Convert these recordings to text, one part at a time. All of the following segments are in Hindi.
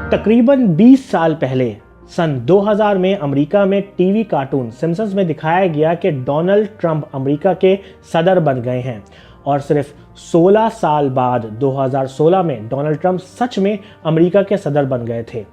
तकरीबन 20 साल पहले सन 2000 में अमेरिका में टीवी कार्टून सिम्पसन्स में दिखाया गया कि डोनाल्ड ट्रंप अमेरिका के सदर बन गए हैं और सिर्फ 16 साल बाद 2016 में डोनाल्ड ट्रंप सच में अमेरिका के सदर बन गए थे।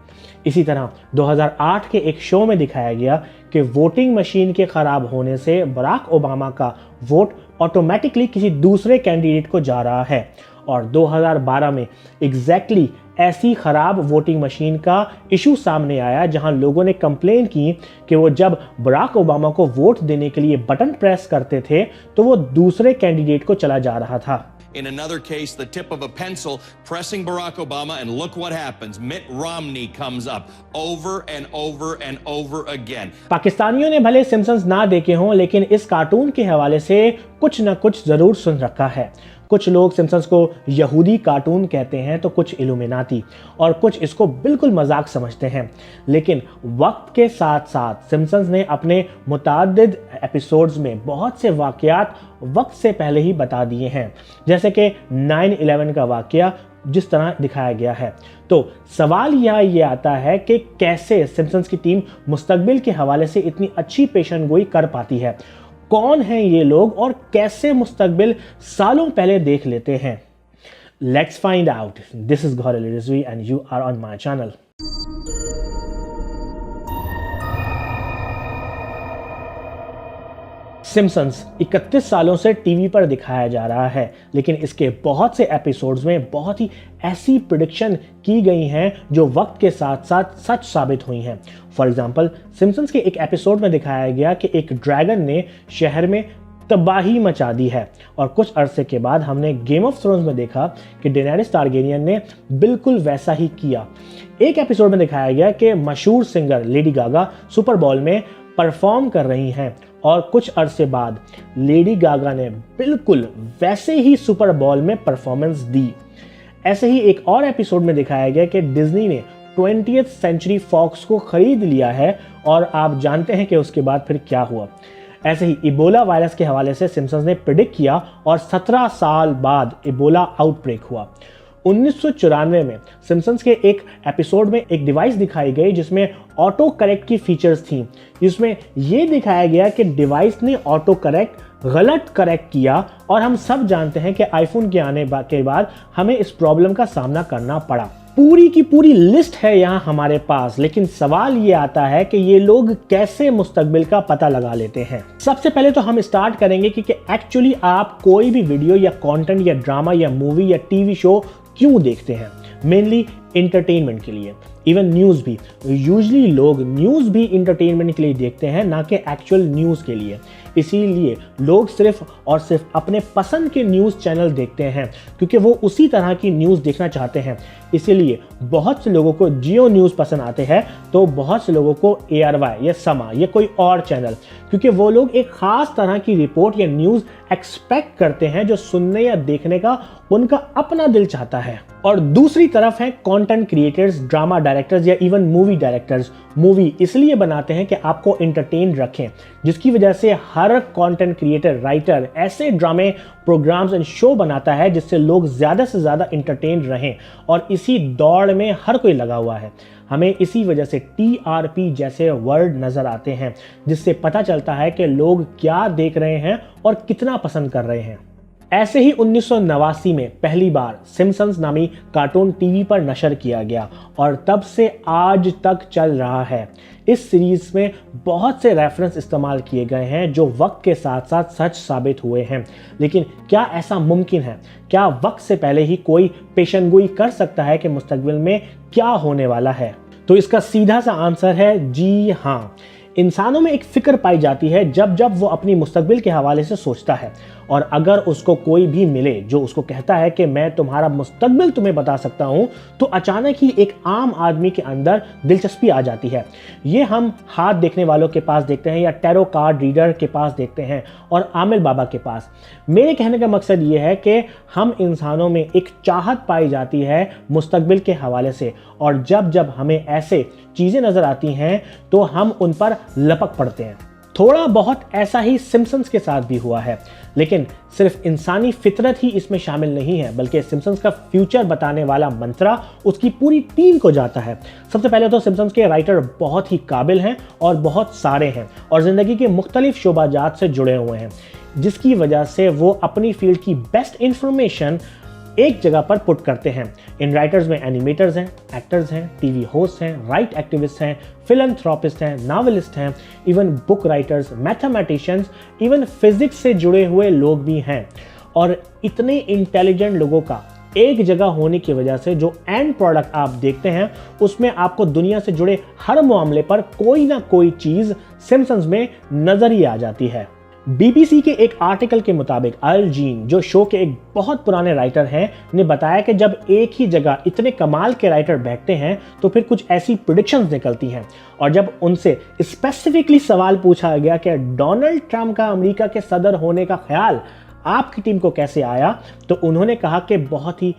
इसी तरह 2008 के एक शो में दिखाया गया कि वोटिंग मशीन के ख़राब होने से बराक ओबामा का वोट ऑटोमेटिकली किसी दूसरे कैंडिडेट को जा रहा है और 2012 में एग्जैक्टली ऐसी ख़राब वोटिंग मशीन का इशू सामने आया जहां लोगों ने कंप्लेन की कि वो जब बराक ओबामा को वोट देने के लिए बटन प्रेस करते थे तो वो दूसरे कैंडिडेट को चला जा रहा था। In another case, the tip of a pencil pressing Barack Obama, and look what happens. Mitt Romney comes up over and over and over again. पाकिस्तानियों ने भले सिम्पसन्स ना देखे हों, लेकिन इस कार्टून के हवाले से कुछ न कुछ ज़रूर सुन रखा है। कुछ लोग सिम्पसन्स को यहूदी कार्टून कहते हैं तो कुछ इल्यूमिनाती और कुछ इसको बिल्कुल मजाक समझते हैं। लेकिन वक्त के साथ साथ सिम्पसन्स ने अपने मुताद्दिद एपिसोड्स में बहुत से वाक़यात वक्त से पहले ही बता दिए हैं, जैसे कि 9/11 का वाक़या जिस तरह दिखाया गया है। तो सवाल ये आता है कि कैसे सिम्पसन्स की टीम मुस्तकबिल के हवाले से इतनी अच्छी पेशेनगोई कर पाती है। कौन हैं ये लोग और कैसे मुस्तकबिल सालों पहले देख लेते हैं? Let's find out. This is Gauhar Ali Rizvi and you are on my channel. Simpsons 31 सालों से टीवी पर दिखाया जा रहा है, लेकिन इसके बहुत से एपिसोड्स में बहुत ही ऐसी प्रेडिक्शन की गई हैं जो वक्त के साथ साथ सच साबित हुई हैं। फॉर एग्जांपल, सिम्पसन्स के एक एपिसोड में दिखाया गया कि एक ड्रैगन ने शहर में तबाही मचा दी है और कुछ अरसे के बाद हमने गेम ऑफ थ्रोन्स में देखा कि डेनेरिस टारगेरियन ने बिल्कुल वैसा ही किया। एक एपिसोड में दिखाया गया कि मशहूर singer Lady Gaga super ball में परफॉर्म कर रही हैं और कुछ अरसे बाद लेडी गागा ने बिल्कुल वैसे ही सुपर बॉल में परफॉर्मेंस दी। ऐसे ही एक और एपिसोड में दिखाया गया कि डिज्नी ने 20th सेंचुरी फॉक्स को खरीद लिया है और आप जानते हैं कि उसके बाद फिर क्या हुआ। ऐसे ही इबोला वायरस के हवाले से सिम्पसन्स ने प्रेडिक्ट किया और 17 साल बाद इबोला आउटब्रेक हुआ। 1994 में सिम्पसन्स के एक एपिसोड में एक डिवाइस दिखाई गई जिसमें ऑटो करेक्ट की फीचर्स थी, जिसमें यह दिखाया गया कि डिवाइस ने ऑटो करेक्ट गलत करेक्ट किया और हम सब जानते हैं कि आईफोन के आने के बाद हमें इस प्रॉब्लम का सामना करना पड़ा। पूरी की पूरी लिस्ट है यहाँ हमारे पास, लेकिन सवाल ये आता है कि ये लोग कैसे मुस्तकबिल का पता लगा लेते हैं। सबसे पहले तो हम स्टार्ट करेंगे कि एक्चुअली आप कोई भी वीडियो या कंटेंट या ड्रामा या मूवी या टीवी शो क्यों देखते हैं। मेनली एंटरटेनमेंट के लिए, इवन न्यूज़ भी। यूजुअली लोग न्यूज़ भी एंटरटेनमेंट के लिए देखते हैं, ना कि एक्चुअल न्यूज़ के लिए। इसीलिए लोग सिर्फ और सिर्फ अपने पसंद के न्यूज़ चैनल देखते हैं क्योंकि वो उसी तरह की न्यूज़ देखना चाहते हैं। इसीलिए बहुत से लोगों को जियो न्यूज़ पसंद आते हैं तो बहुत से लोगों को ARY या समा या कोई और चैनल, क्योंकि वो लोग एक ख़ास तरह की रिपोर्ट या न्यूज़ एक्सपेक्ट करते हैं जो सुनने या देखने का उनका अपना दिल चाहता है। और दूसरी तरफ हैं कंटेंट क्रिएटर्स, ड्रामा डायरेक्टर्स या इवन मूवी डायरेक्टर्स। मूवी इसलिए बनाते हैं कि आपको एंटरटेन रखें, जिसकी वजह से हर कंटेंट क्रिएटर, राइटर ऐसे ड्रामे, प्रोग्राम्स एंड शो बनाता है जिससे लोग ज़्यादा से ज़्यादा एंटरटेन रहें। और इसी दौड़ में हर कोई लगा हुआ है। हमें इसी वजह से TRP जैसे वर्ड नज़र आते हैं, जिससे पता चलता है कि लोग क्या देख रहे हैं और कितना पसंद कर रहे हैं। ऐसे ही 1989 में पहली बार सिम्पसन्स नामी कार्टून टीवी पर नशर किया गया और तब से आज तक चल रहा है। इस सीरीज में बहुत से रेफरेंस इस्तेमाल किए गए हैं जो वक्त के साथ साथ सच साबित हुए हैं। लेकिन क्या ऐसा मुमकिन है? क्या वक्त से पहले ही कोई पेशेनगोई कर सकता है कि मुस्तकबिल में क्या होने वाला है? तो इसका सीधा सा आंसर है जी हाँ। इंसानों में एक फिक्र पाई जाती है जब जब वो अपनी मुस्तकबिल के हवाले से सोचता है, और अगर उसको कोई भी मिले जो उसको कहता है कि मैं तुम्हारा मुस्तकबिल तुम्हें बता सकता हूं, तो अचानक ही एक आम आदमी के अंदर दिलचस्पी आ जाती है। ये हम हाथ देखने वालों के पास देखते हैं या टैरो कार्ड रीडर के पास देखते हैं और आमिल बाबा के पास। मेरे कहने का मकसद ये है कि हम इंसानों में एक चाहत पाई जाती है मुस्तकबिल के हवाले से, और जब जब हमें ऐसे चीज़ें नज़र आती हैं तो हम उन पर लपक पड़ते हैं। थोड़ा बहुत ऐसा ही सिम्पसन्स के साथ भी हुआ है, लेकिन सिर्फ इंसानी फितरत ही इसमें शामिल नहीं है, बल्कि सिम्पसन्स का फ्यूचर बताने वाला मंत्रा उसकी पूरी टीम को जाता है। सबसे पहले तो सिम्पसन्स के राइटर बहुत ही काबिल हैं और बहुत सारे हैं और ज़िंदगी के मुख्तलिफ शोबाजात से जुड़े हुए हैं, जिसकी वजह से वो अपनी फील्ड की बेस्ट इंफॉर्मेशन एक जगह पर पुट करते हैं। इन राइटर्स में एनिमेटर्स हैं, एक्टर्स हैं, टीवी होस्ट हैं, राइट एक्टिविस्ट हैं, फिलैंथ्रोपिस्ट हैं, नॉवेलिस्ट हैं, even book writers, mathematicians, even physics से जुड़े हुए लोग भी हैं। और इतने इंटेलिजेंट लोगों का एक जगह होने की वजह से जो एंड प्रोडक्ट आप देखते हैं उसमें आपको दुनिया से जुड़े हर मामले पर कोई ना कोई चीज सिम्पसन्स में नजर ही आ जाती है। BBC के एक आर्टिकल के मुताबिक अल जीन, जो शो के एक बहुत पुराने राइटर हैं, ने बताया कि जब एक ही जगह इतने कमाल के राइटर बैठते हैं तो फिर कुछ ऐसी प्रेडिक्शंस निकलती हैं। और जब उनसे स्पेसिफिकली सवाल पूछा गया कि डोनाल्ड ट्रंप का अमेरिका के सदर होने का ख्याल आपकी टीम को कैसे आया, तो उन्होंने कहा कि बहुत ही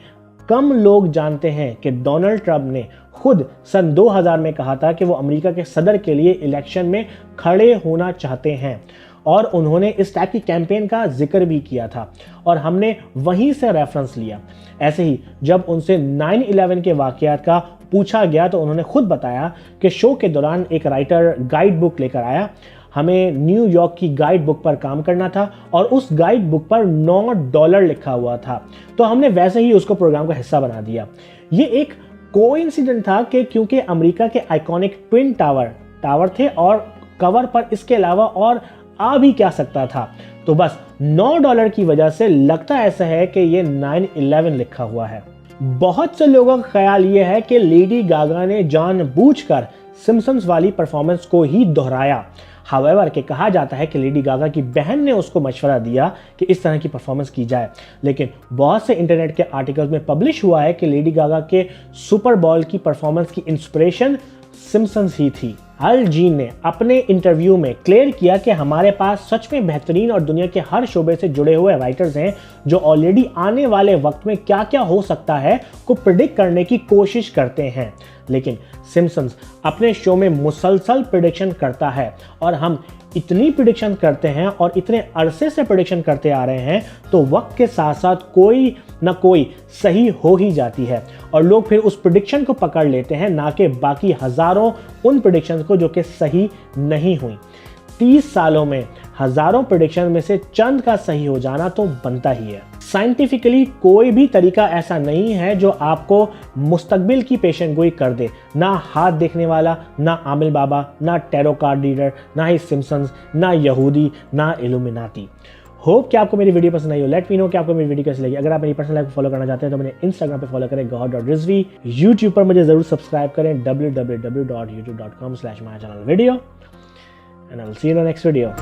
कम लोग जानते हैं कि डोनाल्ड ट्रंप ने खुद सन 2000 में कहा था कि वो अमेरिका के सदर के लिए इलेक्शन में खड़े होना चाहते हैं और उन्होंने इस टाइप की कैंपेन का जिक्र भी किया था और हमने वहीं से रेफरेंस लिया। ऐसे ही जब उनसे 9/11 के वाकयात का पूछा गया तो उन्होंने खुद बताया कि शो के दौरान एक राइटर गाइड बुक लेकर आया, हमें न्यूयॉर्क की गाइड बुक पर काम करना था और उस गाइड बुक पर $9 लिखा हुआ था, तो हमने वैसे ही उसको प्रोग्राम का हिस्सा बना दिया। ये एक कोइंसिडेंट था कि क्योंकि अमेरिका के आइकॉनिक ट्विन टावर थे और कवर पर इसके अलावा और आ भी क्या सकता था, तो बस $9 की वजह से लगता ऐसा है कि ये 9/11 लिखा हुआ है। बहुत से लोगों का ख्याल ये है कि लेडी गागा ने जानबूझकर सिम्पसन्स वाली परफॉर्मेंस को ही दोहराया। हाउएवर के कहा जाता है कि लेडी गागा की बहन ने उसको मशवरा दिया कि इस तरह की परफॉर्मेंस की जाए, लेकिन बहुत से इंटरनेट के आर्टिकल्स में पब्लिश हुआ है कि लेडी गागा के सुपर बॉल की परफॉर्मेंस की इंस्पिरेशन सिम्पसन्स ही थी। अल जीन ने अपने इंटरव्यू में क्लियर किया कि हमारे पास सच में बेहतरीन और दुनिया के हर शोबे से जुड़े हुए राइटर्स हैं जो ऑलरेडी आने वाले वक्त में क्या क्या हो सकता है को प्रिडिक्ट करने की कोशिश करते हैं, लेकिन सिम्पसन्स अपने शो में मुसलसल प्रिडिक्शन करता है और हम इतनी प्रिडिक्शन करते हैं और इतने अरसे से प्रिडिक्शन करते आ रहे हैं तो वक्त के साथ साथ कोई ना कोई सही हो ही जाती है और लोग फिर उस प्रिडिक्शन को पकड़ लेते हैं, ना कि बाकी हजारों उन प्रिडिक्शंस को जो कि सही नहीं हुई। 30 सालों में हजारों प्रेडिक्शन में से चंद का सही हो जाना तो बनता ही है। साइंटिफिकली कोई भी तरीका ऐसा नहीं है जो आपको मुस्तकबिल की पेशेंगोई कर दे, ना हाथ देखने वाला, ना आमिल बाबा, ना टैरो कार्ड रीडर, ना ही सिम्पसन्स, ना यहूदी, ना इल्यूमिनाटी। होप कि आपको मेरी वीडियो पसंद आई हो। लेट मी नो कि आपको मेरी वीडियो कैसी लगी। अगर आप मेरी पर्सनल लाइफ को फॉलो करना चाहते हैं तो मेरे इंस्टाग्राम पे फॉलो करें gawad.rizvi। यूट्यूब पर मुझे जरूर सब्सक्राइब करें www.youtube.com/mychannelvideo and I will see you in the next video।